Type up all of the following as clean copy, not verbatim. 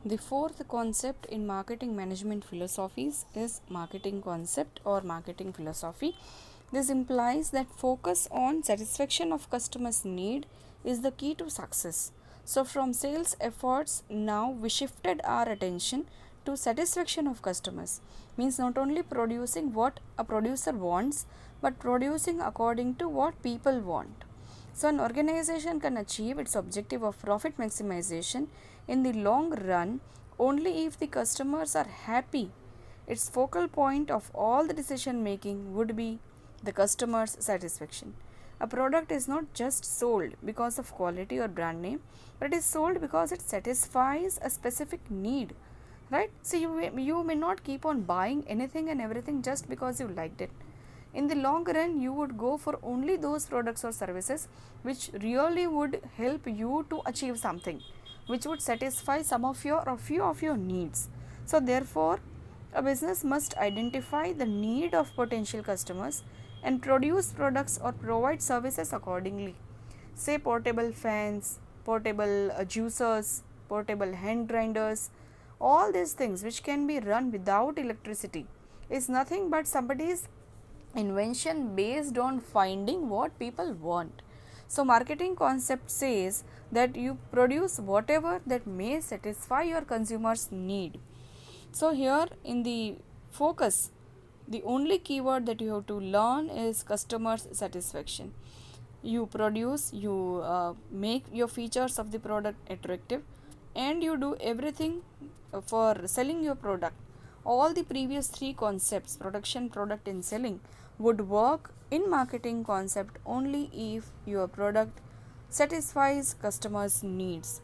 The fourth concept in marketing management philosophies is marketing concept or marketing philosophy. This implies that focus on satisfaction of customers' need is the key to success. So from sales efforts, now we shifted our attention to satisfaction of customers. Means not only producing what a producer wants, but producing according to what people want. So an organization can achieve its objective of profit maximization in the long run only if the customers are happy. Its focal point of all the decision making would be the customer's satisfaction. A product is not just sold because of quality or brand name, but it is sold because it satisfies a specific need. Right? So you may not keep on buying anything and everything just because you liked it. In the long run, you would go for only those products or services which really would help you to achieve something, which would satisfy some of your or few of your needs. So therefore, a business must identify the need of potential customers and produce products or provide services accordingly. Say portable fans, portable juicers, portable hand grinders, all these things which can be run without electricity is nothing but somebody's invention based on finding what people want. So marketing concept says that you produce whatever that may satisfy your consumers need. So here in the focus, the only keyword that you have to learn is customers satisfaction. You produce, you make your features of the product attractive, and you do everything for selling your product. All the previous three concepts, production, product and selling, would work in marketing concept only if your product satisfies customers needs.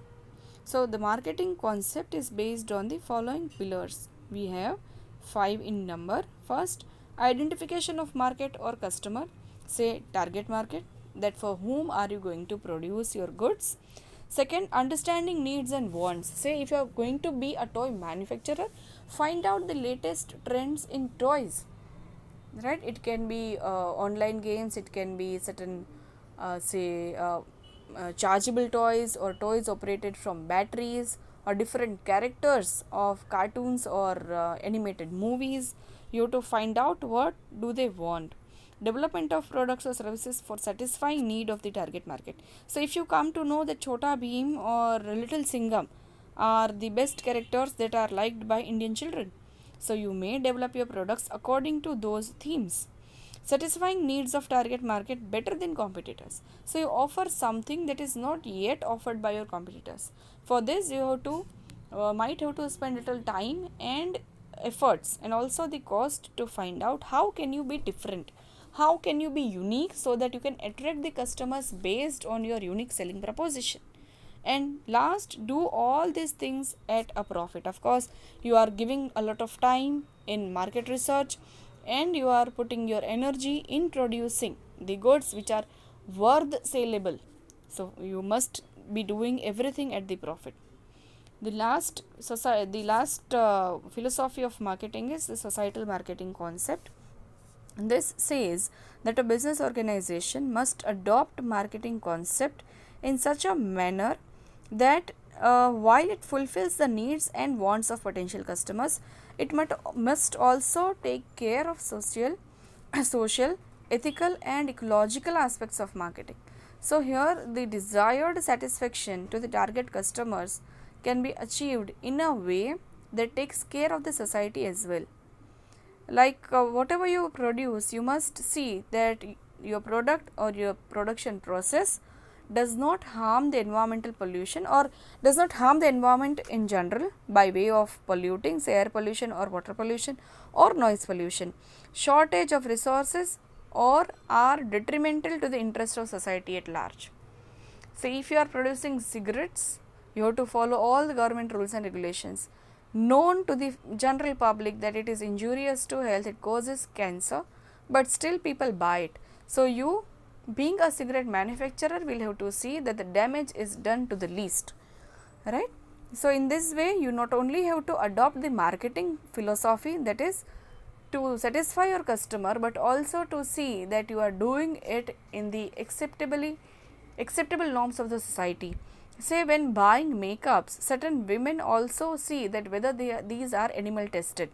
So the marketing concept is based on the following pillars. We have 5 in number. First, identification of market or customer, say target market, that for whom are you going to produce your goods. Second, understanding needs and wants. Say if you are going to be a toy manufacturer, find out the latest trends in toys. Right? It can be online games, it can be certain chargeable toys or toys operated from batteries or different characters of cartoons or animated movies. You have to find out what do they want. Development of products or services for satisfying need of the target market. So if you come to know that Chota Bheem or Little Singham are the best characters that are liked by Indian children, so you may develop your products according to those themes. Satisfying needs of target market better than competitors. So you offer something that is not yet offered by your competitors. For this you have to might have to spend little time and efforts and also the cost to find out how can you be different, how can you be unique so that you can attract the customers based on your unique selling proposition. And last, do all these things at a profit. Of course, you are giving a lot of time in market research and you are putting your energy in producing the goods which are worth saleable. So you must be doing everything at the profit. The last philosophy of marketing is the societal marketing concept. This says that a business organization must adopt marketing concept in such a manner that while it fulfills the needs and wants of potential customers, it must also take care of social, ethical and ecological aspects of marketing. So here the desired satisfaction to the target customers can be achieved in a way that takes care of the society as well. Like whatever you produce, you must see that your product or your production process does not harm the environmental pollution or does not harm the environment in general by way of polluting, say air pollution or water pollution or noise pollution, shortage of resources, or are detrimental to the interest of society at large. So if you are producing cigarettes, you have to follow all the government rules and regulations. Known to the general public that it is injurious to health, it causes cancer, but still people buy it. So you, being a cigarette manufacturer, will have to see that the damage is done to the least. Right? So in this way, you not only have to adopt the marketing philosophy, that is to satisfy your customer, but also to see that you are doing it in the acceptable norms of the society. Say when buying makeups, certain women also see that whether these are animal tested,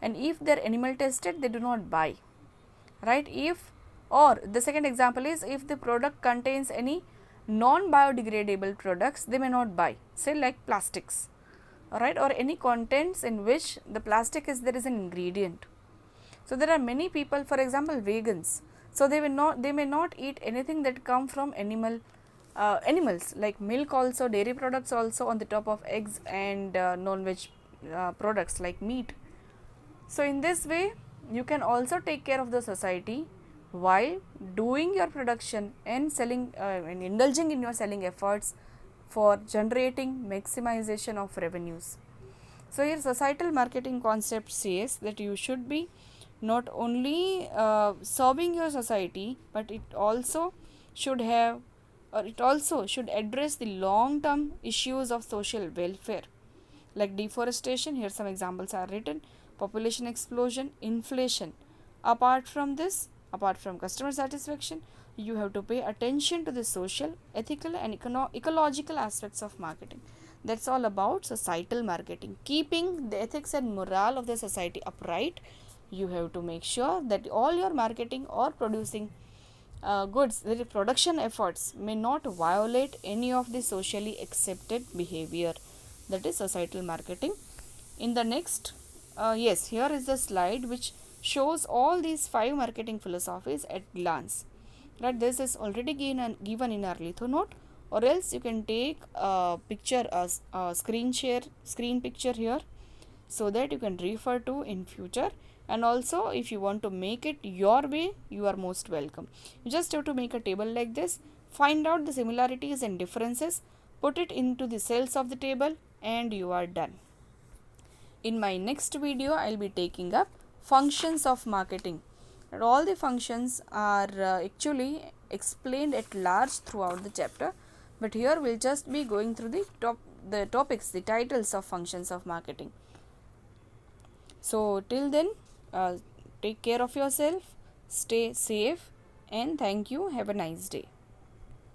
and if they are animal tested, they do not buy, right? If, or the second example is, if the product contains any non biodegradable products, they may not buy, say like plastics, right, or any contents in which the plastic is there is an ingredient. So there are many people, for example vegans, so they may not eat anything that come from animals like milk, also dairy products, also on the top of eggs, and non-veg products like meat. So in this way you can also take care of the society while doing your production and selling and indulging in your selling efforts for generating maximization of revenues. So here societal marketing concept says that you should be not only serving your society, but it also should have, or it also should address the long term issues of social welfare like deforestation. Here some examples are written: population explosion, inflation. Apart from this, apart from customer satisfaction, you have to pay attention to the social, ethical and ecological aspects of marketing. That's all about societal marketing. Keeping the ethics and morale of the society upright, you have to make sure that all your marketing or producing goods, the production efforts may not violate any of the socially accepted behavior. That is societal marketing. In the next, yes, here is the slide which shows all these 5 marketing philosophies at glance. Right, this is already given in our litho note, or else you can take a picture, a screen picture here, so that you can refer to in future. And also if you want to make it your way, you are most welcome. You just have to make a table like this, find out the similarities and differences, put it into the cells of the table, and you are done. In my next video I will be taking up functions of marketing, and all the functions are actually explained at large throughout the chapter, but here we'll just be going through the topics, the titles of functions of marketing. So till then, take care of yourself, stay safe, and thank you. Have a nice day.